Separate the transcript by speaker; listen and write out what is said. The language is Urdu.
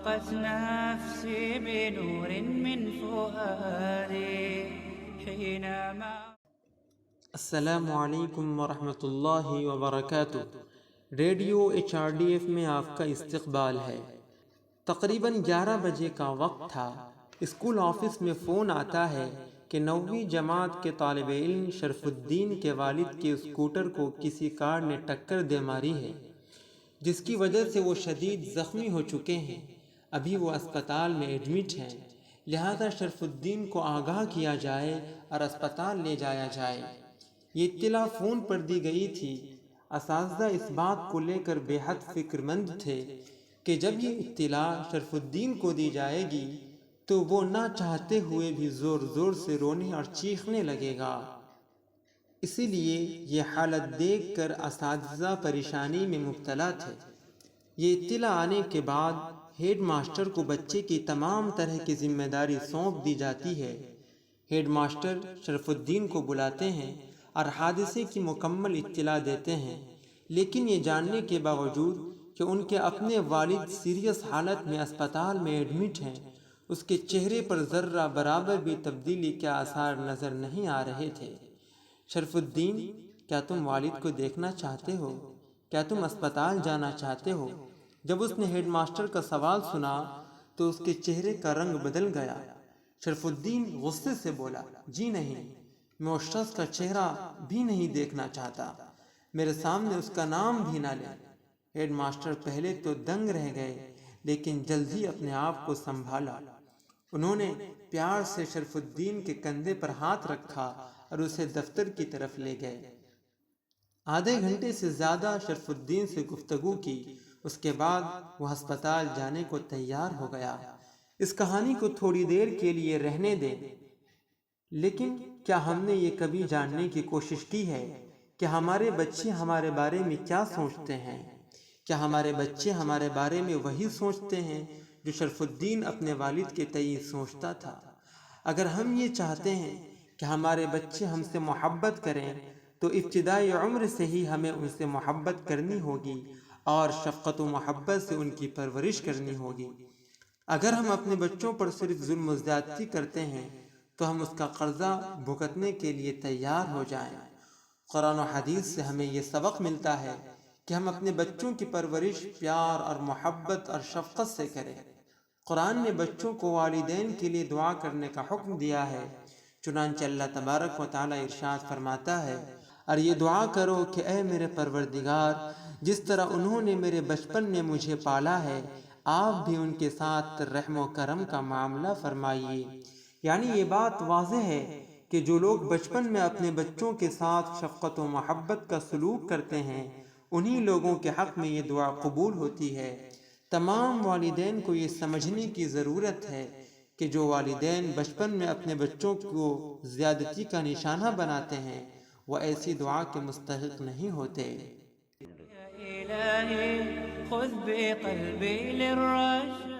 Speaker 1: أشرقت نفسي بنور من فؤادي حينما
Speaker 2: السلام علیکم ورحمۃ اللہ وبرکاتہ۔ ریڈیو HRDF میں آپ کا استقبال ہے۔ تقریباً 11 بجے کا وقت تھا۔ اسکول آفس میں فون آتا ہے کہ 9ویں جماعت کے طالب علم شرف الدین کے والد کے اسکوٹر کو کسی کار نے ٹکر دے ماری ہے، جس کی وجہ سے وہ شدید زخمی ہو چکے ہیں۔ ابھی وہ اسپتال میں ایڈمٹ ہیں، لہذا شرف الدین کو آگاہ کیا جائے اور اسپتال لے جایا جائے۔ یہ اطلاع فون پر دی گئی تھی۔ اساتذہ اس بات کو لے کر بے حد فکر مند تھے کہ جب یہ اطلاع شرف الدین کو دی جائے گی تو وہ نہ چاہتے ہوئے بھی زور زور سے رونے اور چیخنے لگے گا۔ اسی لیے یہ حالت دیکھ کر اساتذہ پریشانی میں مبتلا تھے۔ یہ اطلاع آنے کے بعد ہیڈ ماسٹر کو بچے کی تمام طرح کی ذمہ داری سونپ دی جاتی ہے۔ ہیڈ ماسٹر شرف الدین کو بلاتے ہیں اور حادثے کی مکمل اطلاع دیتے ہیں، لیکن یہ جاننے کے باوجود کہ ان کے اپنے والد سیریس حالت میں اسپتال میں ایڈمٹ ہیں، اس کے چہرے پر ذرہ برابر بھی تبدیلی کے آثار نظر نہیں آ رہے تھے۔ شرف الدین، کیا تم والد کو دیکھنا چاہتے ہو؟ کیا تم اسپتال جانا چاہتے ہو؟ جب اس نے ہیڈ ماسٹر کا سوال سنا تو اس کے چہرے کا رنگ بدل گیا۔ شرف الدین غصے سے بولا، جی نہیں، میں اس شخص کا چہرہ بھی نہیں دیکھنا چاہتا، میرے سامنے اس کا نام بھی نہ لیں۔ ہیڈ ماسٹر پہلے تو دنگ رہ گئے، لیکن جلد ہی اپنے آپ کو سنبھالا۔ انہوں نے پیار سے شرف الدین کے کندھے پر ہاتھ رکھا اور اسے دفتر کی طرف لے گئے۔ آدھے گھنٹے سے زیادہ شرف الدین سے گفتگو کی، اس کے بعد وہ ہسپتال جانے کو تیار ہو گیا۔ اس کہانی کو تھوڑی دیر کے لیے رہنے دیں، لیکن کیا ہم نے یہ کبھی جاننے کی کوشش کی ہے کہ ہمارے بچے ہمارے بارے میں کیا سوچتے ہیں؟ کیا ہمارے بچے ہمارے بارے میں وہی سوچتے ہیں جو شرف الدین اپنے والد کے تئیں سوچتا تھا؟ اگر ہم یہ چاہتے ہیں کہ ہمارے بچے ہم سے محبت کریں تو ابتدائی عمر سے ہی ہمیں ان سے محبت کرنی ہوگی اور شفقت و محبت سے ان کی پرورش کرنی ہوگی۔ اگر ہم اپنے بچوں پر صرف ظلم و زیادتی کرتے ہیں تو ہم اس کا قرضہ بھگتنے کے لیے تیار ہو جائیں۔ قرآن و حدیث سے ہمیں یہ سبق ملتا ہے کہ ہم اپنے بچوں کی پرورش پیار اور محبت اور شفقت سے کریں۔ قرآن نے بچوں کو والدین کے لیے دعا کرنے کا حکم دیا ہے، چنانچہ اللہ تبارک و تعالی ارشاد فرماتا ہے، اور یہ دعا کرو کہ اے میرے پروردگار، جس طرح انہوں نے میرے بچپن میں مجھے پالا ہے، آپ بھی ان کے ساتھ رحم و کرم کا معاملہ فرمائیے۔ یعنی یہ بات واضح ہے کہ جو لوگ بچپن میں اپنے بچوں کے ساتھ شفقت و محبت کا سلوک کرتے ہیں، انہی لوگوں کے حق میں یہ دعا قبول ہوتی ہے۔ تمام والدین کو یہ سمجھنے کی ضرورت ہے کہ جو والدین بچپن میں اپنے بچوں کو زیادتی کا نشانہ بناتے ہیں، وہ ایسی دعا کے مستحق نہیں ہوتے۔
Speaker 1: إلهي خذ بقلبي للرشد